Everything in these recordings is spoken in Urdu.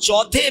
4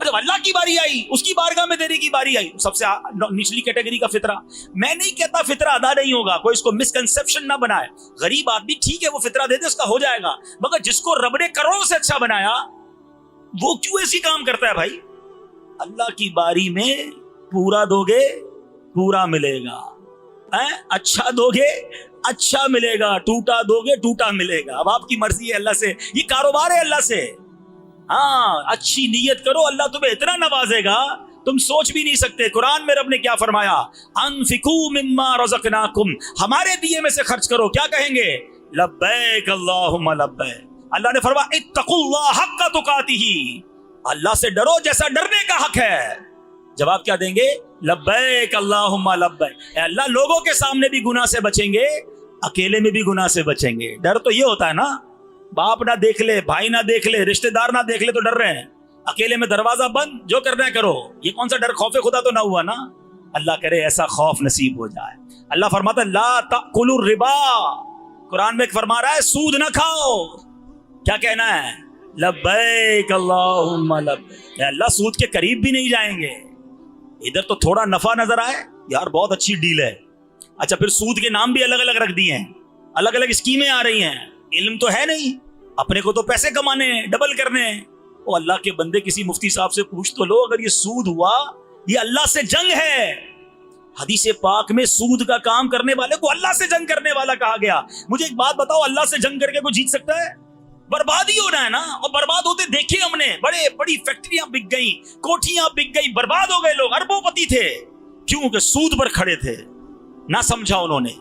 جب اللہ کی باری آئی، اس کی بارگاہ میں دینے کی باری آئی، سب سے نچلی کیٹیگری کا فطرہ. میں نہیں کہتا فطرہ ادا نہیں ہوگا، کوئی اس کو مسکنسپشن نہ بنائے. غریب آدمی ٹھیک ہے وہ فطرہ دے دے، اس کا ہو جائے گا، مگر جس کو رب نے کروڑوں سے اچھا بنایا وہ کیوں ایسی کام کرتا ہے بھائی؟ اللہ کی باری میں پورا دو گے پورا ملے گا، اچھا دو گے اچھا ملے گا، ٹوٹا دو گے ٹوٹا ملے گا. اب آپ کی مرضی ہے اللہ سے، یہ کاروبار ہے اللہ سے. ہاں اچھی نیت کرو، اللہ تمہیں اتنا نوازے گا تم سوچ بھی نہیں سکتے. قرآن میں رب نے کیا فرمایا؟ انفقوا مما رزقناکم، ہمارے دیے میں سے خرچ کرو. کیا کہیں گے؟ لبیک اللہم لبیک. اللہ نے فرمایا اتقوا اللہ حق تقاتہ، اللہ سے ڈرو جیسا ڈرنے کا حق ہے. جواب کیا دیں گے؟ لبیک اللہم لبیک. اے اللہ لوگوں کے سامنے بھی گناہ سے بچیں گے، اکیلے میں بھی گناہ سے بچیں گے. ڈر تو یہ ہوتا ہے نا، باپ نہ دیکھ لے، بھائی نہ دیکھ لے، رشتہ دار نہ دیکھ لے تو ڈر رہے ہیں. اکیلے میں دروازہ بند، جو کرنا ہے کرو. یہ کون سا ڈر؟ خوف خدا تو نہ ہوا نا. اللہ کرے ایسا خوف نصیب ہو جائے. اللہ فرماتا ہے لا تأکلوا الربا، قرآن میں فرما رہا ہے سود نہ کھاؤ. کیا کہنا ہے؟ لبیک اللہم لبیک. اللہ سود کے قریب بھی نہیں جائیں گے. ادھر تو تھوڑا نفع نظر آئے یار بہت اچھی ڈیل ہے، اچھا پھر سود کے نام بھی الگ الگ رکھ دیے ہیں، الگ الگ اسکیمیں آ رہی ہیں. علم تو ہے نہیں، اپنے کو تو پیسے کمانے ہیں، ڈبل کرنے ہیں. وہ اللہ کے بندے کسی مفتی صاحب سے پوچھ تو لو، اگر یہ سود ہوا یہ اللہ سے جنگ ہے. حدیث پاک میں سود کا کام کرنے والے کو اللہ سے جنگ کرنے والا کہا گیا. مجھے ایک بات بتاؤ، اللہ سے جنگ کر کے کوئی جیت سکتا ہے؟ برباد ہی ہونا ہے نا. اور برباد ہوتے دیکھے ہم نے، بڑی فیکٹریاں بک گئی، کوٹھیاں بک گئی، برباد ہو گئے لوگ. اربوں پتی تھے، کیوں کہ سود پر کھڑے تھے، نہ سمجھا انہوں نے.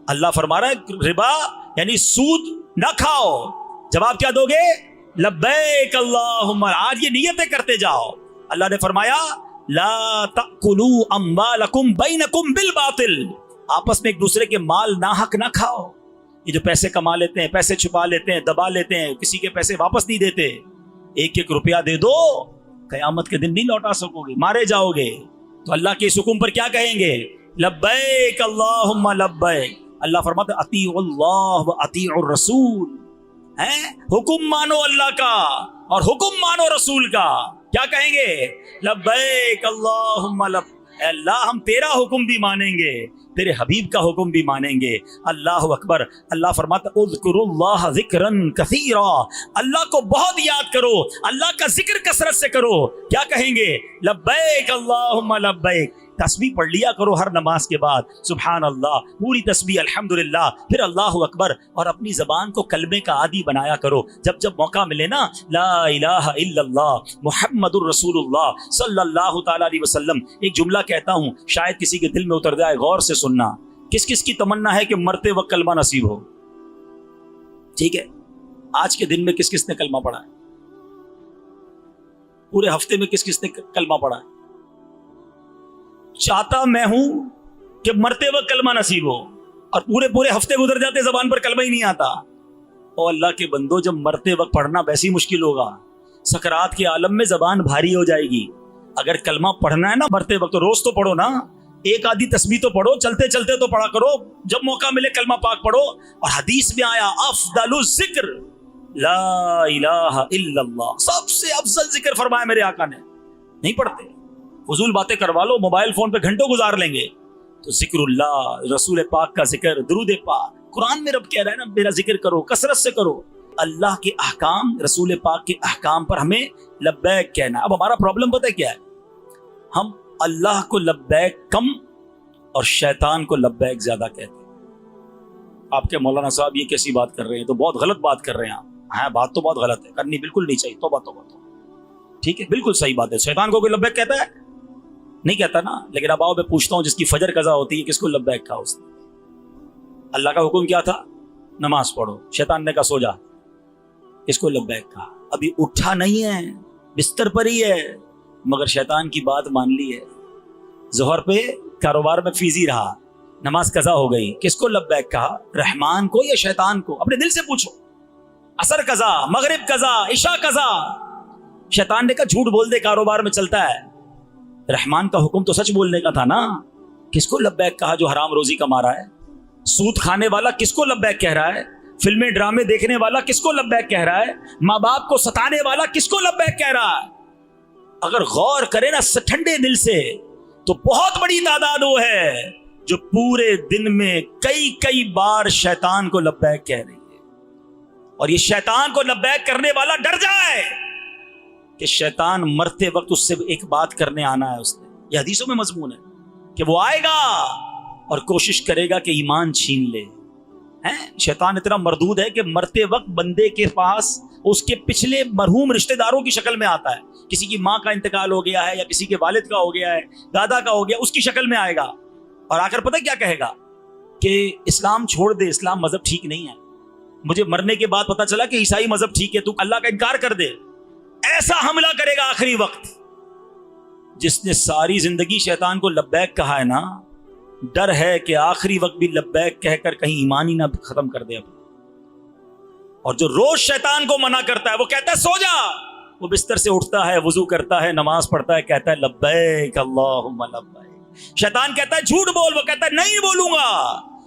اللہ فرما رہا ہے ربا یعنی سود نہ کھاؤ. جواب کیا دو گے؟ لبیک اللہم. آج یہ نیتیں کرتے جاؤ. اللہ نے فرمایا لا تأکلوا اموالکم بینکم بالباطل، آپس میں ایک دوسرے کے مال ناحق نہ کھاؤ. یہ جو پیسے کما لیتے ہیں، پیسے چھپا لیتے ہیں، دبا لیتے ہیں، کسی کے پیسے واپس نہیں دیتے. ایک ایک روپیہ دے دو، قیامت کے دن نہیں لوٹا سکو گے، مارے جاؤ گے. تو اللہ کے اس حکم پر کیا کہیں گے؟ لبیک اللہم لبیک. اللہ فرماتا ہے اطیعوا اللہ و اطیعوا الرسول. حکم مانو اللہ کا اور حکم مانو رسول کا. کیا کہیں گے؟ لبیک اللہم لبیک. اے اللہ ہم تیرا حکم بھی مانیں گے، تیرے حبیب کا حکم بھی مانیں گے. اللہ اکبر. اللہ فرماتا ہے اذکروا اللہ ذکرا کثیرا، اللہ کو بہت یاد کرو، اللہ کا ذکر کثرت سے کرو. کیا کہیں گے؟ لبیک اللہم لبیک. تسبیح پڑھ لیا کرو ہر نماز کے بعد، سبحان اللہ، پوری تسبیح، الحمدللہ، پھر اللہ اکبر. اور اپنی زبان کو کلمے کا عادی بنایا کرو. جب جب موقع ملے نا، لا الہ الا اللہ محمد الرسول اللہ صلی اللہ تعالی علیہ وسلم، ایک جملہ کہتا ہوں شاید کسی کے دل میں اتر جائے، غور سے سننا. کس کس کی تمنا ہے کہ مرتے وقت کلمہ نصیب ہو؟ ٹھیک ہے، آج کے دن میں کس کس نے کلمہ پڑھا ہے؟ پورے ہفتے میں کس کس نے کلمہ پڑھا ہے؟ چاہتا میں ہوں کہ مرتے وقت کلمہ نصیب ہو، اور پورے ہفتے گزر جاتے زبان پر کلمہ ہی نہیں آتا. او اللہ کے بندو، جب مرتے وقت پڑھنا ویسے ہی مشکل ہوگا، سکرات کے عالم میں زبان بھاری ہو جائے گی. اگر کلمہ پڑھنا ہے نا مرتے وقت تو روز تو پڑھو نا، ایک آدھی تسبیح تو پڑھو، چلتے چلتے تو پڑھا کرو، جب موقع ملے کلمہ پاک پڑھو. اور حدیث میں آیا افضل الذکر لا الہ الا اللہ، سب سے افضل ذکر فرمایا میرے آقا نے. نہیں پڑھتے، فضول باتیں کروا لو، موبائل فون پہ گھنٹوں گزار لیں گے. تو ذکر اللہ، رسول پاک کا ذکر، درود پاک. قرآن میں رب کہہ رہا ہے نا میرا ذکر کرو، کثرت سے کرو. اللہ کے احکام، رسول پاک کے احکام پر ہمیں لبیک کہنا. اب ہمارا پرابلم پتہ ہے کیا ہے؟ ہم اللہ کو لبیک کم اور شیطان کو لبیک زیادہ کہتے ہیں. آپ کے مولانا صاحب یہ کیسی بات کر رہے ہیں؟ تو بہت غلط بات کر رہے ہیں آپ. ہاں بات تو بہت غلط ہے، کرنی بالکل نہیں چاہیے. توبہ توبہ توبہ. ٹھیک ہے، بالکل صحیح بات ہے. شیطان کو کوئی لبیک کہتا ہے؟ نہیں کہتا نا. لیکن اب آؤ میں پوچھتا ہوں، جس کی فجر قضا ہوتی ہے کس کو لبیک کہا اس نے؟ اللہ کا حکم کیا تھا؟ نماز پڑھو. شیطان نے کہا سو جا. کس کو لبیک کہا؟ ابھی اٹھا نہیں ہے، بستر پر ہی ہے، مگر شیطان کی بات مان لی ہے. ظہر پہ کاروبار میں فیزی رہا، نماز قضا ہو گئی. کس کو لبیک کہا؟ رحمان کو یا شیطان کو؟ اپنے دل سے پوچھو. عصر قضا، مغرب قضا، عشاء قضا. شیطان نے کہا جھوٹ بول دے، کاروبار میں چلتا ہے. رحمان کا حکم تو سچ بولنے کا تھا نا. کس کو لبیک کہا جو حرام روزی کما رہا ہے؟ سود کھانے والا کس کو لبیک کہہ رہا ہے؟ فلمیں ڈرامے دیکھنے والا کس کو لبیک کہہ رہا ہے؟ ماں باپ کو ستانے والا کس کو لبیک کہہ رہا ہے؟ اگر غور کرے نا ٹھنڈے دل سے تو بہت بڑی تعداد وہ ہے جو پورے دن میں کئی بار شیطان کو لبیک کہہ رہی ہے. اور یہ شیطان کو لبیک کرنے والا ڈر جائے کہ شیطان مرتے وقت اس سے ایک بات کرنے آنا ہے. اس نے یہ حدیثوں میں مضمون ہے کہ وہ آئے گا اور کوشش کرے گا کہ ایمان چھین لے. شیطان اتنا مردود ہے کہ مرتے وقت بندے کے پاس اس کے پچھلے مرحوم رشتہ داروں کی شکل میں آتا ہے. کسی کی ماں کا انتقال ہو گیا ہے یا کسی کے والد کا ہو گیا ہے, دادا کا ہو گیا, اس کی شکل میں آئے گا اور آ کر پتہ کیا کہے گا کہ اسلام چھوڑ دے, اسلام مذہب ٹھیک نہیں ہے. مجھے مرنے کے بعد پتہ چلا کہ عیسائی مذہب ٹھیک ہے, تو اللہ کا انکار کر دے. ایسا حملہ کرے گا آخری وقت. جس نے ساری زندگی شیطان کو لبیک کہا ہے نا, ڈر ہے کہ آخری وقت بھی لبیک کہہ کر کہیں ایمان ہی نہ ختم کر دے اپنا. اور جو روز شیطان کو منع کرتا ہے, وہ کہتا ہے سو جا, وہ بستر سے اٹھتا ہے, وضو کرتا ہے, نماز پڑھتا ہے, کہتا ہے لبیک اللہم لبیک. شیطان کہتا ہے جھوٹ بول, وہ کہتا ہے نہیں بولوں گا.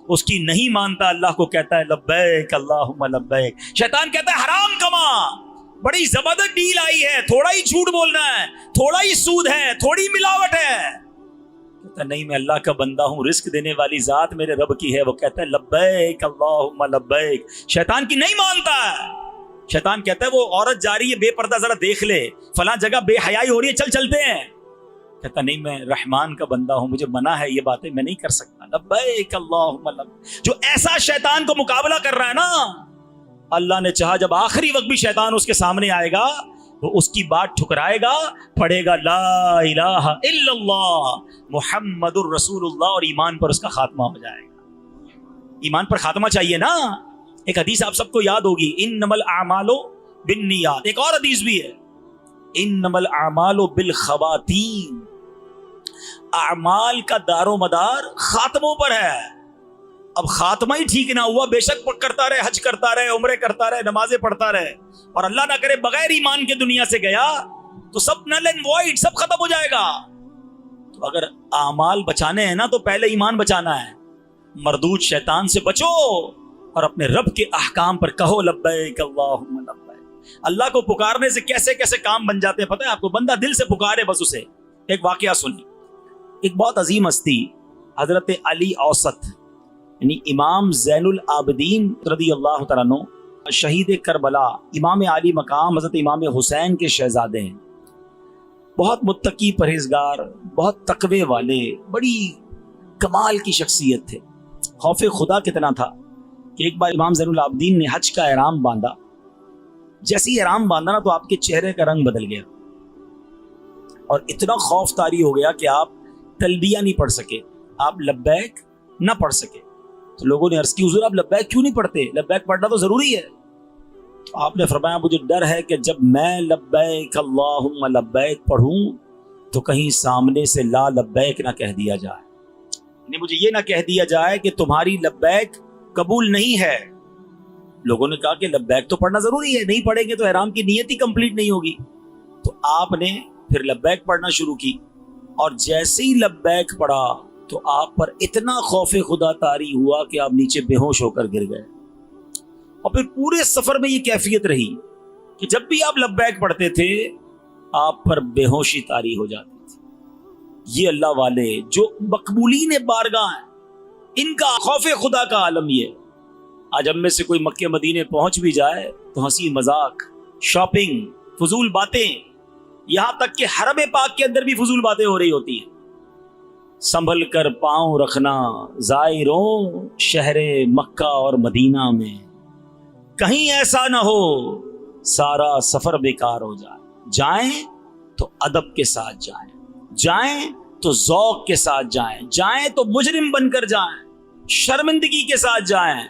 اس کی نہیں مانتا, اللہ کو کہتا ہے لبیک اللہم لبیک. شیطان کہتا ہے حرام کما, بڑی زبردست ڈیل آئی ہے, تھوڑا ہی جھوٹ بولنا ہے, تھوڑا ہی سود ہے, تھوڑی ملاوٹ ہے. کہتا نہیں میں اللہ کا بندہ ہوں, رزق دینے والی ذات میرے رب کی ہے. وہ کہتا ہے لبیک اللہم لبیک. شیطان کی نہیں مانتا ہے. شیطان کہتا ہے وہ عورت جا رہی ہے بے پردہ, ذرا دیکھ لے, فلاں جگہ بے حیائی ہو رہی ہے, چل چلتے ہیں. کہتا نہیں میں رحمان کا بندہ ہوں, مجھے منع ہے یہ باتیں, میں نہیں کر سکتا. لبیک اللہم لبیک. جو ایسا شیطان کو مقابلہ کر رہا ہے نا, اللہ نے چاہا جب آخری وقت بھی شیطان اس کے سامنے آئے گا, وہ اس کی بات ٹھکرائے گا, پڑھے گا لا الہ الا اللہ محمد الرسول اللہ, اور ایمان پر اس کا خاتمہ ہو جائے گا. ایمان پر خاتمہ چاہیے نا. ایک حدیث آپ سب کو یاد ہوگی, انما الاعمال بالنیات. ایک اور حدیث بھی ہے, انما الاعمال بالخواتیم. اعمال کا دار و مدار خاتموں پر ہے. اب خاتمہ ہی ٹھیک نہ ہوا, بے شک کرتا رہے, حج کرتا رہے, عمرے کرتا رہے, نمازیں پڑھتا رہے, اور اللہ نہ کرے بغیر ایمان کے دنیا سے گیا, تو سب نل اینڈ وائڈ, سب ختم ہو جائے گا. تو اگر اعمال بچانے ہیں نا تو پہلے ایمان بچانا ہے. مردود شیطان سے بچو اور اپنے رب کے احکام پر کہو لبیک اللہم لبیک. اللہ کو پکارنے سے کیسے کیسے کام بن جاتے ہیں پتہ ہے آپ کو. بندہ دل سے پکارے بس اسے. ایک واقعہ سنی, ایک بہت عظیم ہستی حضرت علی اوسط, یعنی امام زین العابدین رضی اللہ تعالیٰ عنہ, شہید کربلا, امام عالی مقام حضرت امام حسین کے شہزادے ہیں. بہت متقی, پرہیزگار, بہت تقوی والے, بڑی کمال کی شخصیت تھے. خوف خدا کتنا تھا کہ ایک بار امام زین العابدین نے حج کا احرام باندھا. جیسے ہی احرام باندھا نا تو آپ کے چہرے کا رنگ بدل گیا, اور اتنا خوف طاری ہو گیا کہ آپ تلبیہ نہیں پڑھ سکے, آپ لبیک نہ پڑھ سکے. تو لوگوں نے عرض کی حضور آپ لبیک کیوں نہیں پڑھتے, لبیک پڑھنا تو ضروری ہے. تو آپ نے فرمایا مجھے ڈر ہے کہ جب میں لبیک اللہم لبیک پڑھوں تو کہیں سامنے سے لا لبیک نہ کہہ دیا جائے, یعنی مجھے یہ نہ کہہ دیا جائے کہ تمہاری لبیک قبول نہیں ہے. لوگوں نے کہا کہ لبیک تو پڑھنا ضروری ہے, نہیں پڑھیں گے تو احرام کی نیت ہی کمپلیٹ نہیں ہوگی. تو آپ نے پھر لبیک پڑھنا شروع کی, اور جیسے ہی لبیک پڑھا تو آپ پر اتنا خوف خدا طاری ہوا کہ آپ نیچے بے ہوش ہو کر گر گئے. اور پھر پورے سفر میں یہ کیفیت رہی کہ جب بھی آپ لبیک پڑھتے تھے آپ پر بے ہوشی طاری ہو جاتی تھی. یہ اللہ والے جو مقبولین بارگاہ ہیں, ان کا خوف خدا کا عالم یہ. آج ہم میں سے کوئی مکے مدینے پہنچ بھی جائے تو ہنسی مذاق, شاپنگ, فضول باتیں, یہاں تک کہ حرم پاک کے اندر بھی فضول باتیں ہو رہی ہوتی ہیں. سنبھل کر پاؤں رکھنا زائروں شہر مکہ اور مدینہ میں, کہیں ایسا نہ ہو سارا سفر بیکار ہو جائے. جائیں تو ادب کے ساتھ جائیں, جائیں تو ذوق کے ساتھ جائیں, جائیں تو مجرم بن کر جائیں, شرمندگی کے ساتھ جائیں.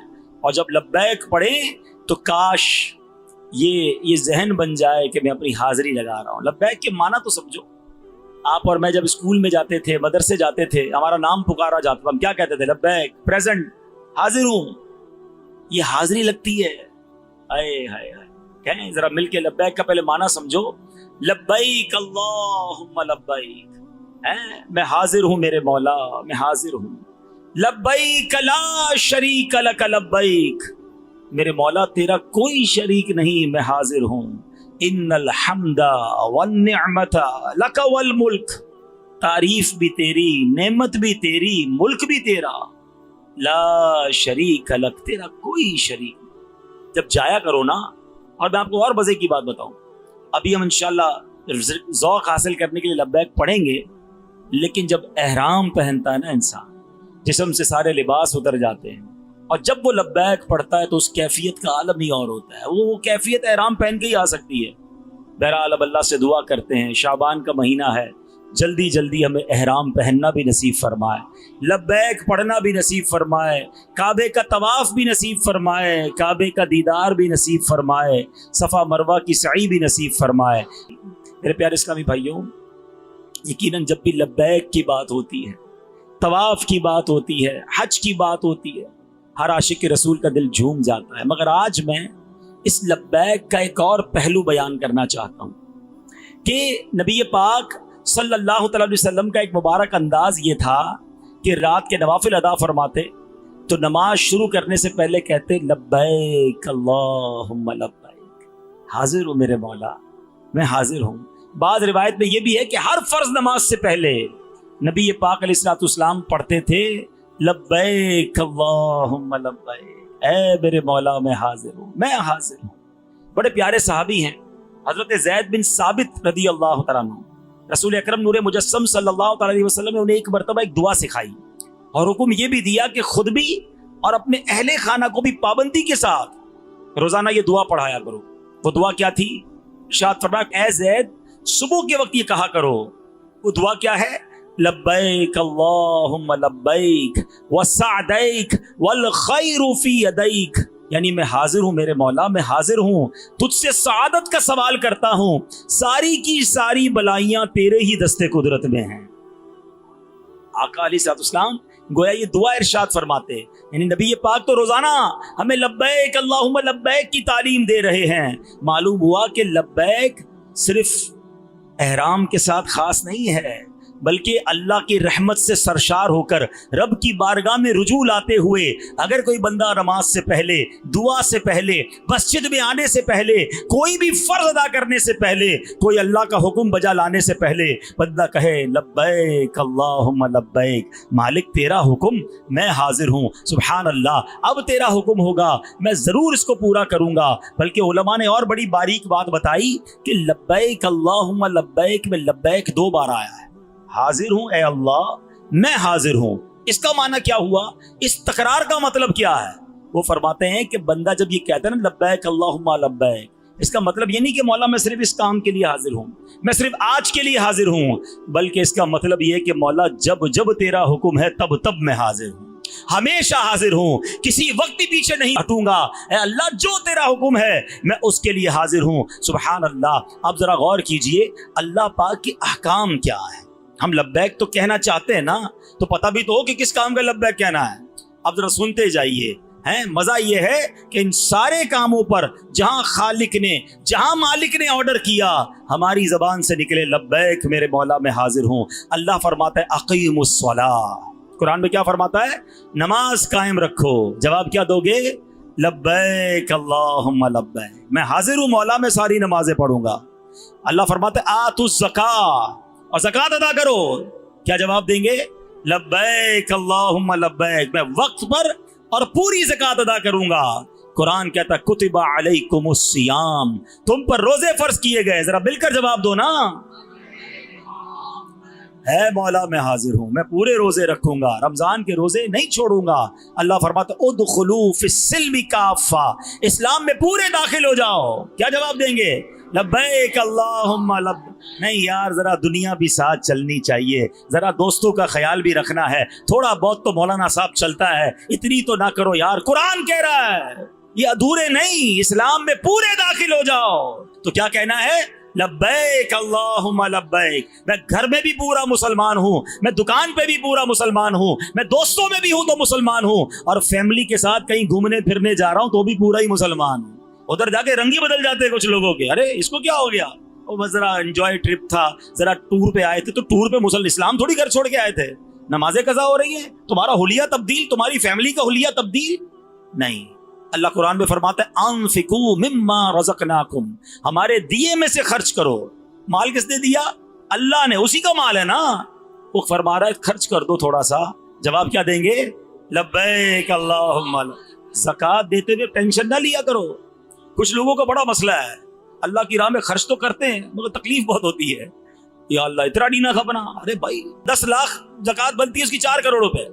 اور جب لبیک پڑھیں تو کاش یہ ذہن بن جائے کہ میں اپنی حاضری لگا رہا ہوں. لبیک کے معنی تو سمجھو. آپ اور میں جب اسکول میں جاتے تھے, مدرسے جاتے تھے, ہمارا نام پکارا جاتا تھا, ہم کیا کہتے تھے؟ لبیک, پریزنٹ, حاضر ہوں. یہ حاضری لگتی ہے. اے ہائے ہائے, کہیں ذرا مل کے لبیک کا پہلے معنی سمجھو. لبیک اللہم لبیک, میں حاضر ہوں میرے مولا, میں حاضر ہوں. لبیک لا شریک لک لبیک, میرے مولا تیرا کوئی شریک نہیں, میں حاضر ہوں. ان الحمد والنعمت لک والملک، تعریف بھی تیری، نعمت بھی تیری، ملک بھی تیرا، لا شریک لک، تیرا کوئی شریک نہیں۔ جب جایا کرو نا، اور میں آپ کو اور مزے کی بات بتاؤں، ابھی ہم انشاءاللہ ذوق حاصل کرنے کے لیے لبیک پڑھیں گے، لیکن جب احرام پہنتا ہے نا انسان، جسم سے سارے لباس اتر جاتے ہیں، اور جب وہ لبیک پڑھتا ہے تو اس کیفیت کا عالم ہی اور ہوتا ہے، وہ کیفیت احرام پہن کے ہی آ سکتی ہے۔ بہرحال اب اللہ سے دعا کرتے ہیں، شعبان کا مہینہ ہے، جلدی جلدی ہمیں احرام پہننا بھی نصیب فرمائے، لبیک پڑھنا بھی نصیب فرمائے، کعبے کا طواف بھی نصیب فرمائے، کعبے کا دیدار بھی نصیب فرمائے، صفا مروہ کی سعی بھی نصیب فرمائے۔ میرے پیارے اسلامی بھائیوں، یقیناً جب بھی لبیک کی بات ہوتی ہے، طواف کی بات ہوتی ہے، حج کی بات ہوتی ہے، ہر عاشق رسول کا دل جھوم جاتا ہے۔ مگر آج میں اس لبیک کا ایک اور پہلو بیان کرنا چاہتا ہوں کہ نبی پاک صلی اللہ تعالی علیہ وسلم کا ایک مبارک انداز یہ تھا کہ رات کے نوافل ادا فرماتے تو نماز شروع کرنے سے پہلے کہتے لبیک اللہم لبیک، حاضر ہوں میرے مولا، میں حاضر ہوں۔ بعض روایت میں یہ بھی ہے کہ ہر فرض نماز سے پہلے نبی پاک علیہ الصلوۃ والسلام پڑھتے تھے لبیک اللہم لبیک، اے میرے مولا میں حاضر ہوں، میں حاضر ہوں۔ بڑے پیارے صحابی ہیں حضرت زید بن ثابت رضی اللہ تعالیٰ عنہ، رسول اکرم نور مجسم صلی اللہ تعالیٰ علیہ وسلم نے انہیں ایک مرتبہ ایک دعا سکھائی اور حکم یہ بھی دیا کہ خود بھی اور اپنے اہل خانہ کو بھی پابندی کے ساتھ روزانہ یہ دعا پڑھایا کرو۔ وہ دعا کیا تھی؟ ارشاد فرمایا، اے زید صبح کے وقت یہ کہا کرو۔ وہ دعا کیا ہے؟ لبیک اللہم لبیک وسعدیک والخیر فی یدیک، یعنی میں حاضر ہوں میرے مولا، میں حاضر ہوں، تجھ سے سعادت کا سوال کرتا ہوں، ساری کی ساری بلائیاں تیرے ہی دستے قدرت میں ہیں۔ آقا علیہ الصلوۃ والسلام گویا یہ دعا ارشاد فرماتے، یعنی نبی پاک تو روزانہ ہمیں لبیک اللہم لبیک کی تعلیم دے رہے ہیں۔ معلوم ہوا کہ لبیک صرف احرام کے ساتھ خاص نہیں ہے، بلکہ اللہ کی رحمت سے سرشار ہو کر رب کی بارگاہ میں رجوع لاتے ہوئے اگر کوئی بندہ نماز سے پہلے، دعا سے پہلے، مسجد میں آنے سے پہلے، کوئی بھی فرض ادا کرنے سے پہلے، کوئی اللہ کا حکم بجا لانے سے پہلے بندہ کہے لبیک اللہم لبیک، مالک تیرا حکم میں حاضر ہوں، سبحان اللہ، اب تیرا حکم ہوگا میں ضرور اس کو پورا کروں گا۔ بلکہ علماء نے اور بڑی باریک بات بتائی کہ لبیک اللہم لبیک میں لبیک 2 بار آیا ہے، حاضر ہوں اے اللہ، میں حاضر ہوں۔ اس کا معنی کیا ہوا؟ اس تکرار کا مطلب کیا ہے؟ وہ فرماتے ہیں کہ بندہ جب یہ کہتا ہے نا لبیک اللہم لبیک، اس کا مطلب یہ نہیں کہ مولا میں صرف اس کام کے لیے حاضر ہوں، میں صرف آج کے لیے حاضر ہوں، بلکہ اس کا مطلب یہ کہ مولا جب جب تیرا حکم ہے تب تب میں حاضر ہوں، ہمیشہ حاضر ہوں، کسی وقت بھی پیچھے نہیں ہٹوں گا، اے اللہ جو تیرا حکم ہے میں اس کے لیے حاضر ہوں۔ سبحان اللہ۔ اب ذرا غور کیجئے اللہ پاک کے احکام کیا ہے۔ ہم لبیک تو کہنا چاہتے ہیں نا، تو پتہ بھی تو ہو کہ کس کام کا لبیک کہنا ہے۔ اب ذرا سنتے جائیے، مزہ یہ ہے کہ ان سارے کاموں پر جہاں خالق نے، جہاں مالک نے آرڈر کیا، ہماری زبان سے نکلے لبیک میرے مولا میں حاضر ہوں۔ اللہ فرماتا ہے اقیم الصلاۃ، قرآن میں کیا فرماتا ہے؟ نماز قائم رکھو۔ جواب کیا دو گے؟ لبیک اللہم لبیک، میں حاضر ہوں مولا، میں ساری نمازیں پڑھوں گا۔ اللہ فرماتا ہے آتوا الزکاۃ، اور زکوٰۃ ادا کرو۔ کیا جواب دیں گے؟ لبیک اللہم لبیک، میں وقت پر اور پوری زکوٰۃ ادا کروں گا۔ قرآن کہتا ہے کتب علیکم الصیام، تم پر روزے فرض کیے گئے۔ ذرا مل کر جواب دو نا، اے مولا میں حاضر ہوں، میں پورے روزے رکھوں گا، رمضان کے روزے نہیں چھوڑوں گا۔ اللہ فرماتا ہے ادخلوا فی السلم کافہ، اسلام میں پورے داخل ہو جاؤ۔ کیا جواب دیں گے؟ لبیک اللہم لبیک۔ نہیں یار، ذرا دنیا بھی ساتھ چلنی چاہیے، ذرا دوستوں کا خیال بھی رکھنا ہے، تھوڑا بہت تو مولانا صاحب چلتا ہے، اتنی تو نہ کرو یار۔ قرآن کہہ رہا ہے یہ ادھورے نہیں، اسلام میں پورے داخل ہو جاؤ۔ تو کیا کہنا ہے؟ لبیک اللہم لبیک، میں گھر میں بھی پورا مسلمان ہوں، میں دکان پہ بھی پورا مسلمان ہوں، میں دوستوں میں بھی ہوں تو مسلمان ہوں، اور فیملی کے ساتھ کہیں گھومنے پھرنے جا رہا ہوں تو بھی پورا ہی مسلمان ہوں۔ ادھر جا کے رنگ ہی بدل جاتے ہیں کچھ لوگوں کے، ارے اس کو کیا ہو گیا، وہ بس ذرا انجوائے ٹرپ تھا، ذرا ٹور پہ آئے تھے، تو ٹور پہ اسلام تھوڑی گھر چھوڑ کے آئے تھے۔ نمازیں قضا ہو رہی ہیں، تمہارا حلیہ تبدیل، تمہاری فیملی کا حلیہ تبدیل نہیں۔ اللہ قرآن میں فرماتا ہے انفقو مما رزقناکم، ہمارے دیے میں سے خرچ کرو۔ مال کس نے دیا؟ اللہ نے، اسی کا مال ہے نا۔ وہ فرما رہا ہے خرچ کر دو تھوڑا سا۔ جواب کیا دیں گے؟ لبیک اللہم۔ زکوٰۃ دیتے ہوئے ٹینشن نہ لیا کرو۔ کچھ لوگوں کا بڑا مسئلہ ہے، اللہ کی راہ میں خرچ تو کرتے ہیں مگر تکلیف بہت ہوتی ہے، یا اللہ اتنا نہیں نہ کھپنا۔ ارے بھائی 10 لاکھ زکوٰۃ بنتی ہے اس کی 4 کروڑ روپے،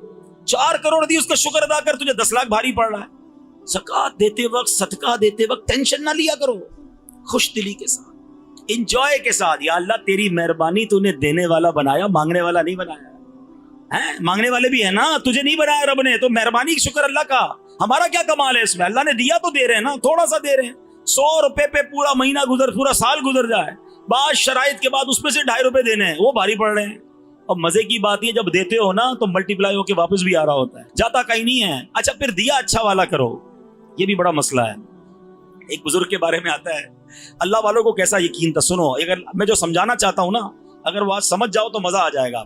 4 کروڑ دی، اس کا شکر ادا کر، تجھے 10 لاکھ بھاری پڑ رہا ہے۔ زکوٰۃ دیتے وقت، صدقہ دیتے وقت ٹینشن نہ لیا کرو، خوش دلی کے ساتھ، انجوائے کے ساتھ۔ یا اللہ تیری مہربانی، تو نے دینے والا بنایا، مانگنے والا نہیں بنایا ہے۔ مانگنے والے بھی ہیں نا، تجھے نہیں بنایا رب نے، تو مہربانی شکر اللہ کا۔ ہمارا کیا کمال ہے اس میں؟ اللہ نے دیا تو دے رہے ہیں نا، تھوڑا سا دے رہے ہیں۔ 100 روپے پہ پورا مہینہ پورا سال گزر جائے، بعض شرائط کے بعد اس میں سے 2.5 روپے دینے ہیں، وہ بھاری پڑ رہے ہیں۔ اور مزے کی بات یہ، جب دیتے ہو نا تو ملٹی پلائی ہو کے واپس بھی آ رہا ہوتا ہے، جاتا کہیں نہیں ہے۔ اچھا پھر دیا اچھا والا کرو، یہ بھی بڑا مسئلہ ہے۔ ایک بزرگ کے بارے میں آتا ہے، اللہ والوں کو کیسا یقین تھا۔ سنو، اگر میں جو سمجھانا چاہتا ہوں نا، اگر وہ آج سمجھ جاؤ تو مزہ آ جائے گا۔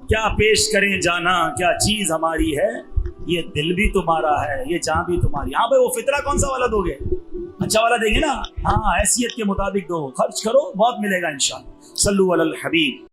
کیا پیش کریں جانا، کیا چیز ہماری ہے، یہ دل بھی تمہارا ہے، یہ جاں بھی تمہاری۔ ہاں بھائی، وہ فطرہ کون سا والا دو گے؟ اچھا والا دیں گے نا، ہاں حیثیت کے مطابق دو، خرچ کرو، بہت ملے گا انشاءاللہ۔ صلو علی الحبیب۔